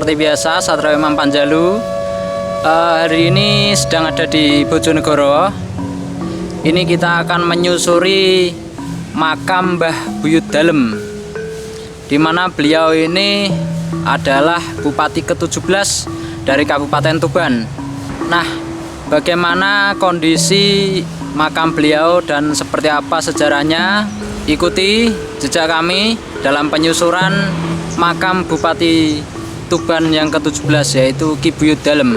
seperti biasa, Satrio Imam Panjalu. Hari ini sedang ada di Bojonegoro. Ini kita akan menyusuri makam Mbah Buyut Dalem, di mana beliau ini adalah Bupati ke-17 dari Kabupaten Tuban. Nah, bagaimana kondisi makam beliau dan seperti apa sejarahnya? Ikuti jejak kami dalam penyusuran makam Bupati Tuban yang ke-17, yaitu Ki Buyut Dalem.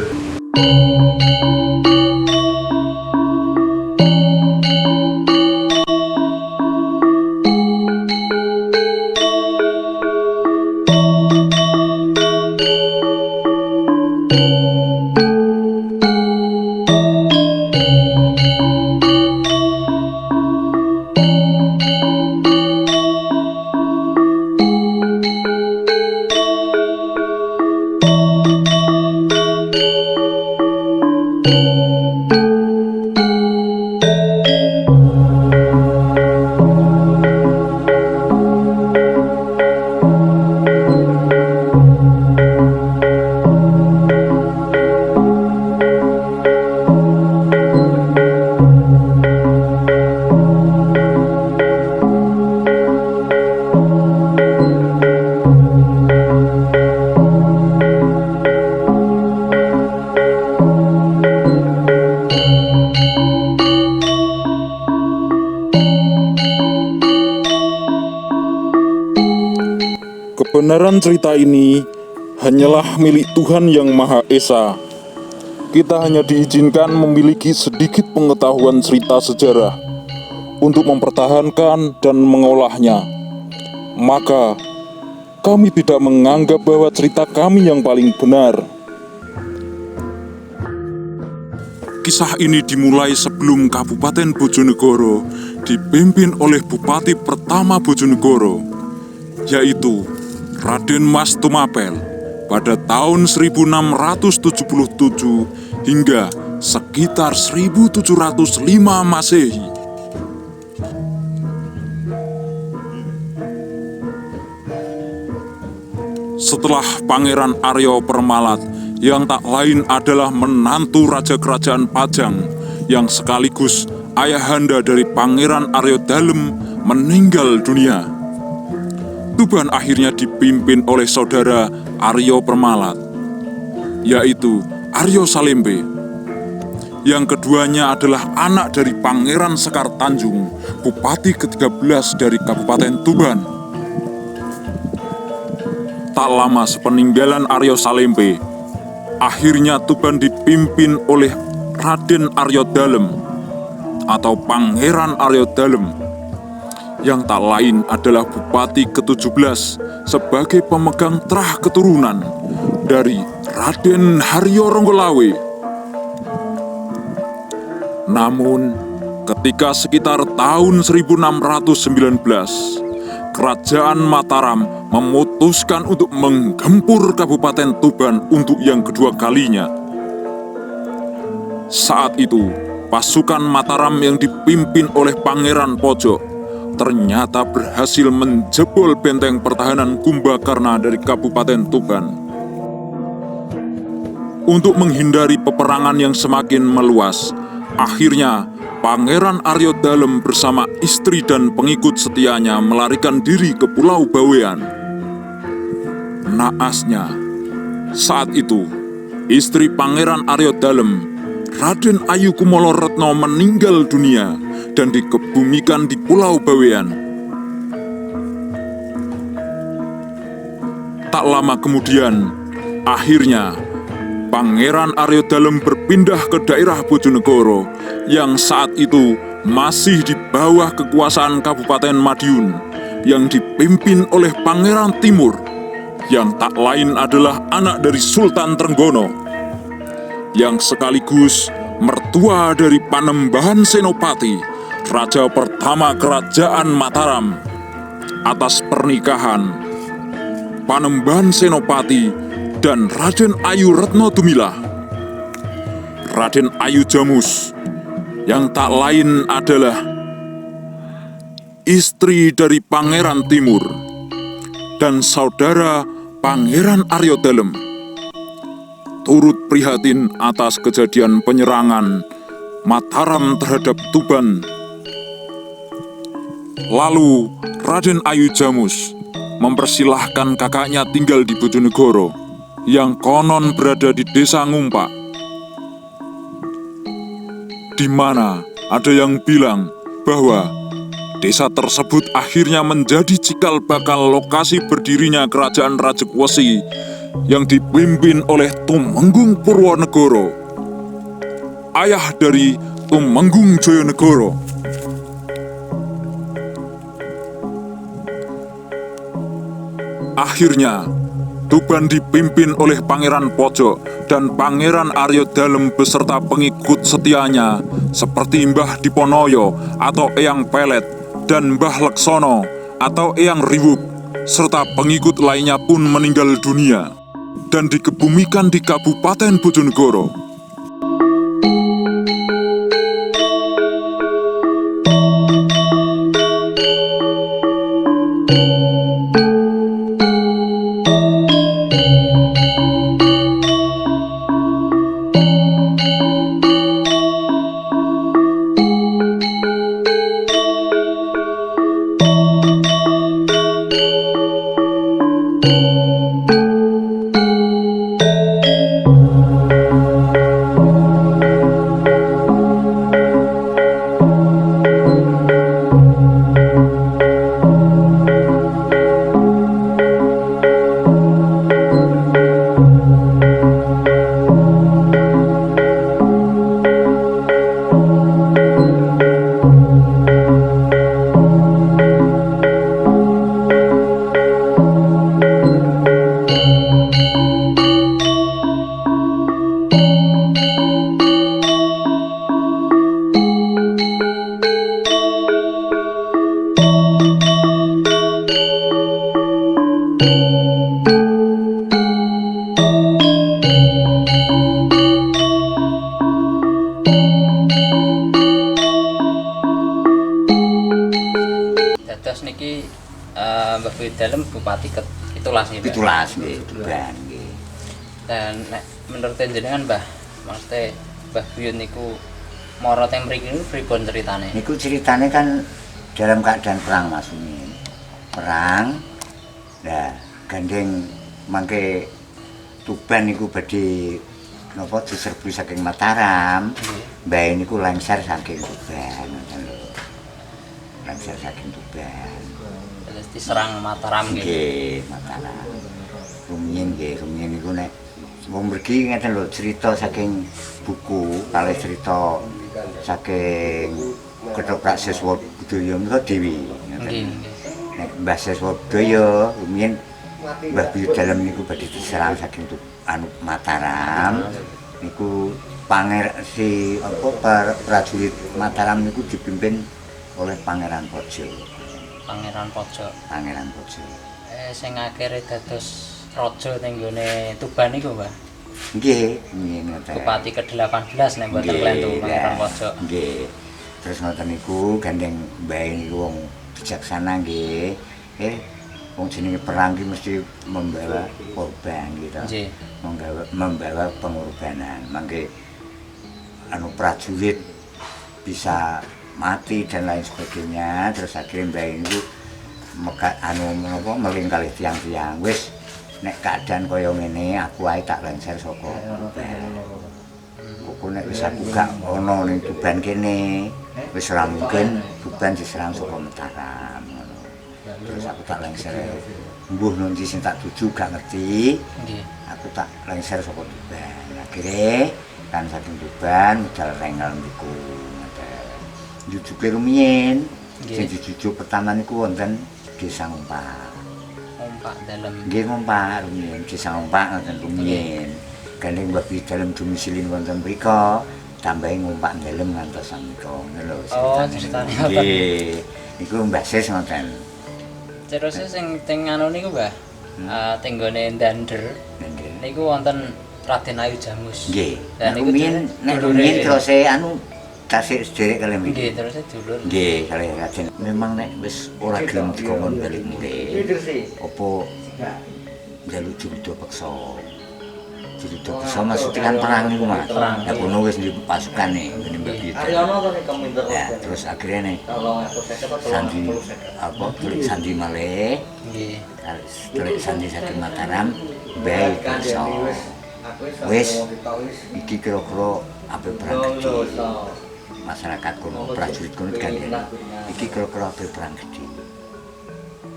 Kebenaran cerita ini hanyalah milik Tuhan Yang Maha Esa. Kita hanya diizinkan memiliki sedikit pengetahuan cerita sejarah untuk mempertahankan dan mengolahnya. Maka, kami tidak menganggap bahwa cerita kami yang paling benar. Kisah ini dimulai sebelum Kabupaten Bojonegoro dipimpin oleh Bupati pertama Bojonegoro, yaitu Raden Mas Tumapel pada tahun 1677 hingga sekitar 1705 Masehi. Setelah Pangeran Arya Permalat, yang tak lain adalah menantu Raja Kerajaan Pajang yang sekaligus ayahanda dari Pangeran Arya Dalem, meninggal dunia, Tuban akhirnya dipimpin oleh saudara Arya Permalat, yaitu Arya Salempe. Yang keduanya adalah anak dari Pangeran Sekar Tanjung, Bupati ke-13 dari Kabupaten Tuban. Tak lama sepeninggalan Arya Salempe, akhirnya Tuban dipimpin oleh Raden Arya Dalem atau Pangeran Arya Dalem, yang tak lain adalah Bupati ke-17 sebagai pemegang terah keturunan dari Raden Haryo Ronggolawe. Namun, ketika sekitar tahun 1619, Kerajaan Mataram memutuskan untuk menggempur Kabupaten Tuban untuk yang kedua kalinya. Saat itu, pasukan Mataram yang dipimpin oleh Pangeran Pojok ternyata berhasil menjebol benteng pertahanan Kumbakarna dari Kabupaten Tuban. Untuk menghindari peperangan yang semakin meluas, akhirnya Pangeran Arya Dalem bersama istri dan pengikut setianya melarikan diri ke Pulau Bawean. Naasnya, saat itu istri Pangeran Arya Dalem, Raden Ayu Kumolo Retno, meninggal dunia dan dikebumikan di Pulau Bawean. Tak lama kemudian, akhirnya Pangeran Arya Dalem berpindah ke daerah Bojonegoro yang saat itu masih di bawah kekuasaan Kabupaten Madiun yang dipimpin oleh Pangeran Timur, yang tak lain adalah anak dari Sultan Trenggono, yang sekaligus mertua dari Panembahan Senopati, Raja pertama Kerajaan Mataram, atas pernikahan Panembahan Senopati dan Raden Ayu Retno Dumilah. Raden Ayu Jamus, yang tak lain adalah istri dari Pangeran Timur dan saudara Pangeran Arya Dalem, turut prihatin atas kejadian penyerangan Mataram terhadap Tuban. Lalu Raden Ayu Jamus mempersilahkan kakaknya tinggal di Bojonegoro yang konon berada di desa Ngumpak, di mana ada yang bilang bahwa desa tersebut akhirnya menjadi cikal bakal lokasi berdirinya kerajaan Rajakwesi yang dipimpin oleh Tumenggung Purwonegoro, ayah dari Tumenggung Joyonegoro. Akhirnya, Tuban dipimpin oleh Pangeran Pojok dan Pangeran Arya Dalem beserta pengikut setianya seperti Mbah Diponoyo atau Eyang Pelet dan Mbah Leksono atau Eyang Riwuk, serta pengikut lainnya pun meninggal dunia dan dikebumikan di Kabupaten Bojonegoro. Dados niki Mbah Buyut Dalem Bupati ke-17 nggih. 17 nggih, Tuban nggih. Dan nek menurut jenengan Mbah, maksudnya Mbah Buyut niku mara teng mriki niku pripun ceritane? Niku ceritane kan dalam keadaan perang Mas Umin. Perang. Nah, gandeng mangke Tuban niku badhe napa diserbu saking Mataram. Mbah niku lengser saking Tuban, ngoten lho. Lengser saking Tuban. Terus diserang Mataram nggih. Nggih, Mataram. Rumiyin niku nek wong mriki ngeten lho cerita saking buku, kalih cerita saking Ketoprak Seswabudaya menika Dewi. Nggih. Nek Mbah Seswabudaya rumiyin Mbah Buyut Dalem niku badhe diserang saking Mataram. Niku prajurit Mataram niku dipimpin oleh Pangeran Pojok. Pangeran Pojok. Pangeran Pojok. Sing akhire dados raja ning nggone Tuban niku, Mbah. Nggih, ngoten. Bupati ke-18 nek mboten klentu Pangeran Pojok. Nggih. Terus ngoten niku gandeng mbah niku wong bijaksana nggih. Wong jenenge perang ki mesti membawa korban gitu. Nggih. Membawa pengorbanan. Mangke prajurit bisa mati dan lain sebagainya. Terus akhirnya mbah niku meling kalih tiang-tiang. Wis nek keadaan kaya ngene aku ae tak lengser saka Tuban. Kok nek wis aku gak ana ning Tuban kene, wis ora mungkin Tuban diserang saka Mataram ngono. Terus aku tak lengser. Mbuh nanti sing tak tuju gak ngerti. Nggih. Aku tak lengser saka Tuban. Akhire kan saking Tuban medal rengel niku ngoten. Jujuke rumiyin. Sing dijujuk pertama niku wonten Desa Ngumpak. Ngumpak Dalem. Nggih Ngumpak rumiyin, Desa Ngumpak ngoten rumiyin. Gandeng Mbah Buyut Dalem domisili wonten mrika, tambahi Ngumpak Dalem ngantos sampika ngono lho. Oh, ceritane apa? Nggih. Niku Mbah Sis ngoten. Terus sing teng anu niku, Mbah. Teng nggone Ndander. Nggih. Niku wonten Raden Ayu Jamus. Nggih. Dan niku Nek rumiyin terus tasik sederek kalih mriki. Nggih, terus dulur. Nggih, kalih Raden. Memang nek wis ora gelem dikongkon balik mulih. Apa njaluk jurdo peksa. Cerita bisa maksudnya kan perang niku Mas. Ya kono wis di pasukan nih ngene Mbah Buyut. Ya terus akhirnya nih Sandi apa tulis Sandi malih. Nggih. Tulis Sandi saking Mataram bae iso. Wis iki kira-kira ape perang gede. Masyarakat kono prajurit kono gandeng. Iki kira-kira ape perang gede.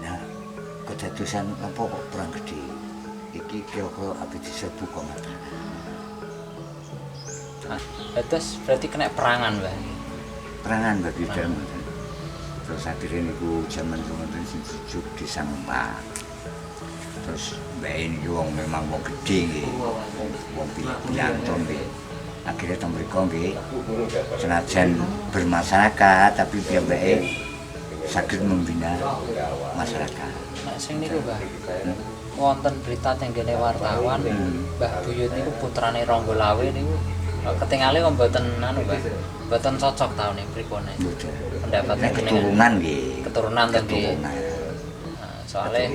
Nah, kedadosan apa kok perang gede? Iki kira-kira ape diserbu kok Mataram. Terus berarti kena perangan, Mbah. Perangan Mbah Buyut Dalem. Terus akhirnya niku jaman kemudian sing jujuk disangpa. Terus mbak ini wong memang wong gede nggih. Wong piyanton nggih. Akhirnya teng mriku nggih senajan bermasyarakat tapi piyambake saged membina masyarakat. Nek sing niku, Mbah. Wonten berita teng kene wartawan, Mbah Buyut niku putrane Ronggolawe niku ketingale kok mboten anu, Mbah. Mboten cocok taune pripun pendapat Keturunan nggih. keturunan teng nggih. Soalnya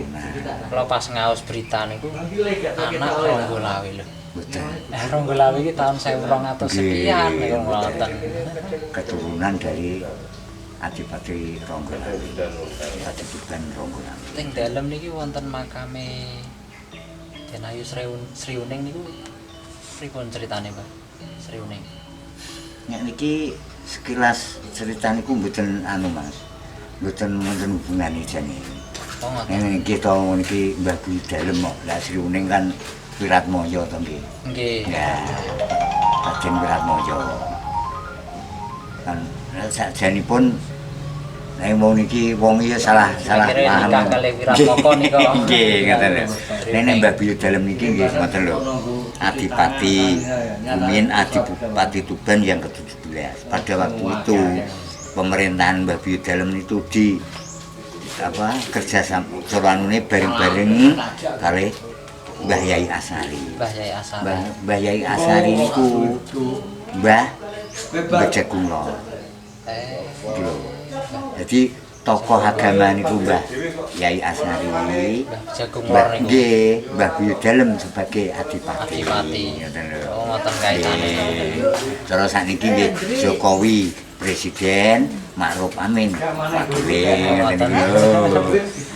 kalau pas ngaos berita niku anak Ronggolawe lho. Betul. Ronggolawe iki tahun 1200 sekian niku ngoten. Keturunan dari Adipati Ronggolawe. Adipati Tuban Ronggolawe. Teng dalem niki wonten makame Den Ayu Sriuning niku pripun ceritane, Pak? Sriuning. Nek niki sekilas cerita niku mboten anu Mas. Mboten wonten hubungane jane. Oh ngoten. Nek niki to niki Mbah Buyut Dalem kok. Lah Sriuning kan Wiratmoyo to nggih. Nggih. Ya. Raden Wiratmoyo. Kan sajanipun nek mau niki wong iya salah paham. Nikah kalih Wiratmoko nika. Nggih, ngoten lho. Nek Mbah Buyut Dalem niki nggih ngoten lho. Adipati Bumin Adipati Tuban yang ke-17. Pada waktu itu pemerintahan Mbah Buyut Dalem itu di apa kerjasama soranune bareng-bareng kalih Mbah Yai Asari. Mbah Yai Asari. Mbah Yai Asari niku Mbah Jagungo. Gitu lho. Jadi tokoh agama niku Mbah Yai Asari. Mbah Jagung Mbah niku. nggih, Mbah Buyut Dalem sebagai adipati. Adipati. Ngoten lho. Oh ngoten kaitane. Cara sakniki nggih Jokowi Presiden, Ma'ruf Amin wakile ngoten lho.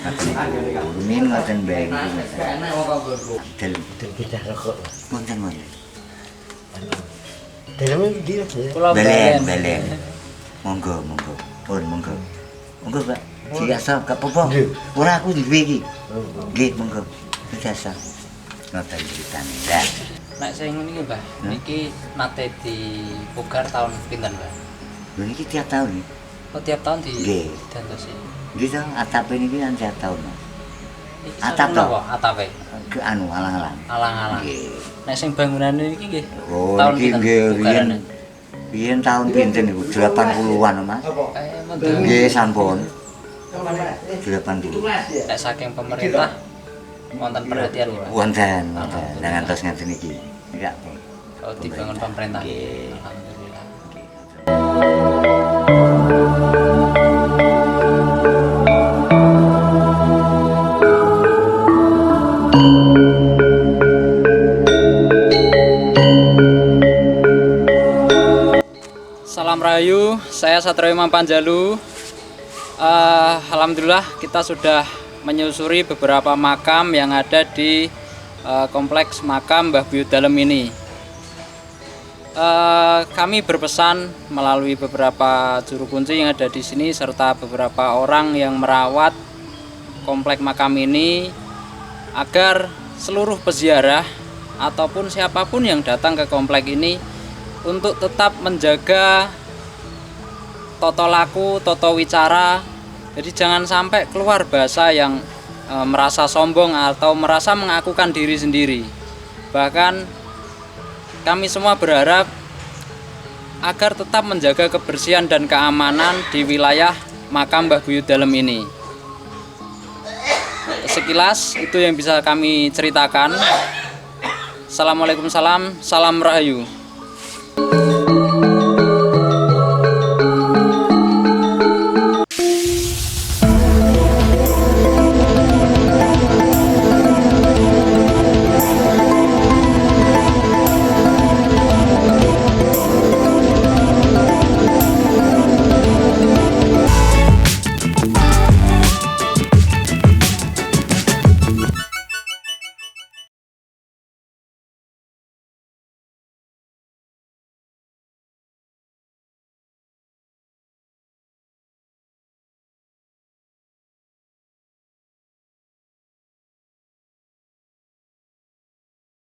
Ngoten niku. Rumin ngoten bae niku. Dalem Kita rokok. ngoten ngoten. Dalamnya dia. Kula Belen. Monggo. Pun monggo. Monggo, Pak. Biasa gak apa-apa. Ora aku duwe iki. Nggih, monggo. Biasa. Ngoten ceritane. Lah, Nek sing niki, Mbah, niki nate dipugar tahun pinten, Mbah? lho niki tiap tahun nih. Oh tiap tahun di Nggih. dantosi. Gitu, atape niki kan tiap tahun. Mas. Iki Atap sampun toh? napa? Atape. Ke anu alang-alang. Alang-alang. Nggih. Nek sing bangunan niki nggih. Oh, tahun niki pinten nggih pugarane? riyen tahun pinten niku? 80-an, Mas. Mendung. Nggih, sampun. 80. Nek saking pemerintah wonten perhatian nggih, Pak. Wonten. Lah ngantos ngenten iki. Enggak. Oh dibangun pemerintah. Nggih. Alhamdulillah. Salam Rahayu, saya Satrio Imam Panjalu. Alhamdulillah kita sudah menyusuri beberapa makam yang ada di kompleks makam Mbah Buyut Dalem ini. Kami berpesan melalui beberapa juru kunci yang ada di sini serta beberapa orang yang merawat kompleks makam ini agar seluruh peziarah ataupun siapapun yang datang ke kompleks ini untuk tetap menjaga toto laku, toto wicara. Jadi jangan sampai keluar bahasa yang merasa sombong atau merasa mengakukan diri sendiri. Bahkan kami semua berharap agar tetap menjaga kebersihan dan keamanan di wilayah makam Mbah Buyut Dalem ini. Sekilas itu yang bisa kami ceritakan. Assalamualaikum, salam Rahayu.